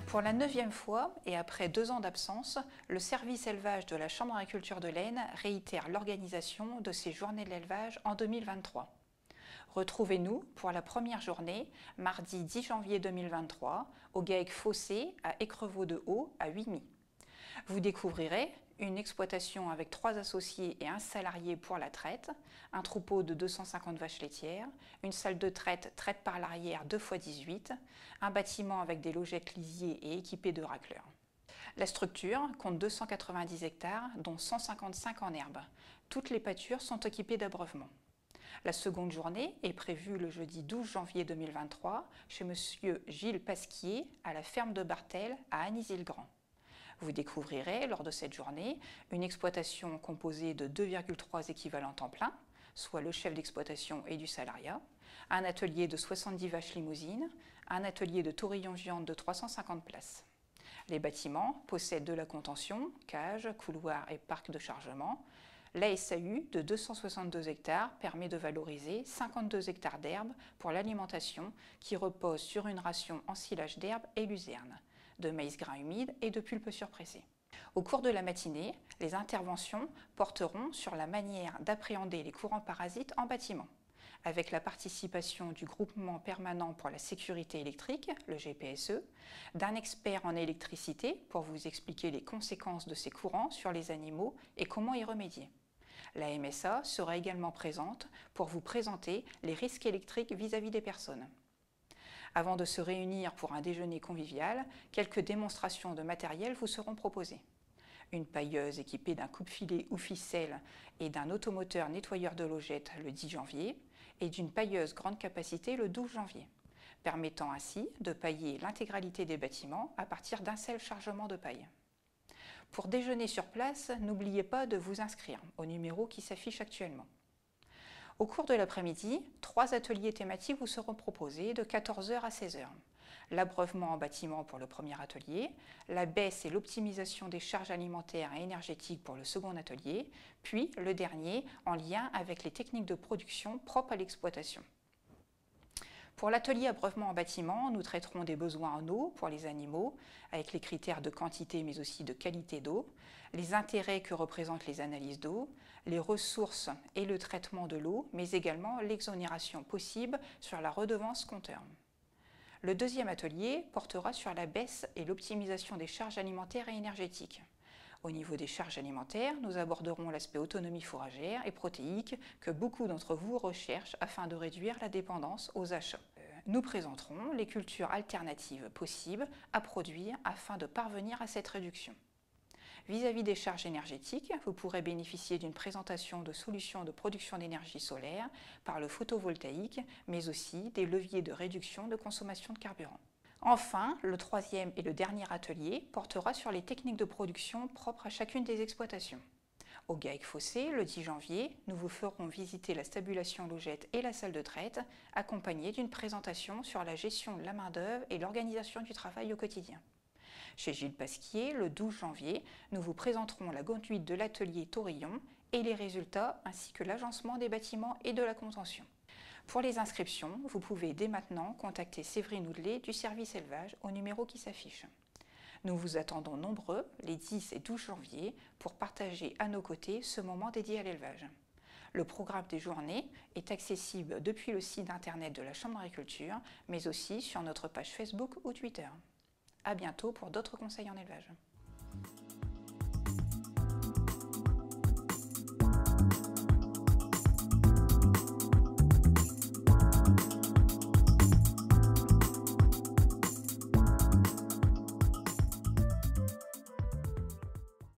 Pour la 9e fois et après 2 ans d'absence, le service élevage de la Chambre d'agriculture de l'Aisne réitère l'organisation de ces journées de l'élevage en 2023. Retrouvez-nous pour la première journée, mardi 10 janvier 2023, au GAEC Fossé à Écrevaux-de-Haut à Huimy. Vous découvrirez une exploitation avec 3 associés et 1 salarié pour la traite, un troupeau de 250 vaches laitières, une salle de traite par l'arrière 2x18, un bâtiment avec des logettes lisiers et équipé de racleurs. La structure compte 290 hectares, dont 155 en herbe. Toutes les pâtures sont équipées d'abreuvements. La seconde journée est prévue le jeudi 12 janvier 2023 chez M. Gilles Pasquier à la ferme de Bartel à Agnisy-le-Grand. Vous découvrirez lors de cette journée une exploitation composée de 2,3 équivalents temps plein, soit le chef d'exploitation et du salariat, un atelier de 70 vaches limousines, un atelier de taurillon-viande de 350 places. Les bâtiments possèdent de la contention, cages, couloirs et parcs de chargement. La SAU de 262 hectares permet de valoriser 52 hectares d'herbe pour l'alimentation qui repose sur une ration en silage d'herbe et luzerne, de maïs grain humide et de pulpe surpressée. Au cours de la matinée, les interventions porteront sur la manière d'appréhender les courants parasites en bâtiment, avec la participation du groupement permanent pour la sécurité électrique, le GPSE, d'un expert en électricité pour vous expliquer les conséquences de ces courants sur les animaux et comment y remédier. La MSA sera également présente pour vous présenter les risques électriques vis-à-vis des personnes. Avant de se réunir pour un déjeuner convivial, quelques démonstrations de matériel vous seront proposées. Une pailleuse équipée d'un coupe-filet ou ficelle et d'un automoteur nettoyeur de logettes le 10 janvier et d'une pailleuse grande capacité le 12 janvier, permettant ainsi de pailler l'intégralité des bâtiments à partir d'un seul chargement de paille. Pour déjeuner sur place, n'oubliez pas de vous inscrire au numéro qui s'affiche actuellement. Au cours de l'après-midi, 3 ateliers thématiques vous seront proposés de 14 h à 16 h. L'abreuvement en bâtiment pour le premier atelier, la baisse et l'optimisation des charges alimentaires et énergétiques pour le second atelier, puis le dernier en lien avec les techniques de production propres à l'exploitation. Pour l'atelier abreuvement en bâtiment, nous traiterons des besoins en eau pour les animaux, avec les critères de quantité mais aussi de qualité d'eau, les intérêts que représentent les analyses d'eau, les ressources et le traitement de l'eau, mais également l'exonération possible sur la redevance compteur. Le deuxième atelier portera sur la baisse et l'optimisation des charges alimentaires et énergétiques. Au niveau des charges alimentaires, nous aborderons l'aspect autonomie fourragère et protéique que beaucoup d'entre vous recherchent afin de réduire la dépendance aux achats. Nous présenterons les cultures alternatives possibles à produire afin de parvenir à cette réduction. Vis-à-vis des charges énergétiques, vous pourrez bénéficier d'une présentation de solutions de production d'énergie solaire par le photovoltaïque, mais aussi des leviers de réduction de consommation de carburant. Enfin, le troisième et le dernier atelier portera sur les techniques de production propres à chacune des exploitations. Au GAEC Fossé, le 10 janvier, nous vous ferons visiter la stabulation logette et la salle de traite, accompagnée d'une présentation sur la gestion de la main-d'œuvre et l'organisation du travail au quotidien. Chez Gilles Pasquier, le 12 janvier, nous vous présenterons la conduite de l'atelier Taurillon et les résultats ainsi que l'agencement des bâtiments et de la contention. Pour les inscriptions, vous pouvez dès maintenant contacter Séverine Oudelet du service élevage au numéro qui s'affiche. Nous vous attendons nombreux les 10 et 12 janvier pour partager à nos côtés ce moment dédié à l'élevage. Le programme des journées est accessible depuis le site internet de la Chambre d'agriculture, mais aussi sur notre page Facebook ou Twitter. À bientôt pour d'autres conseils en élevage.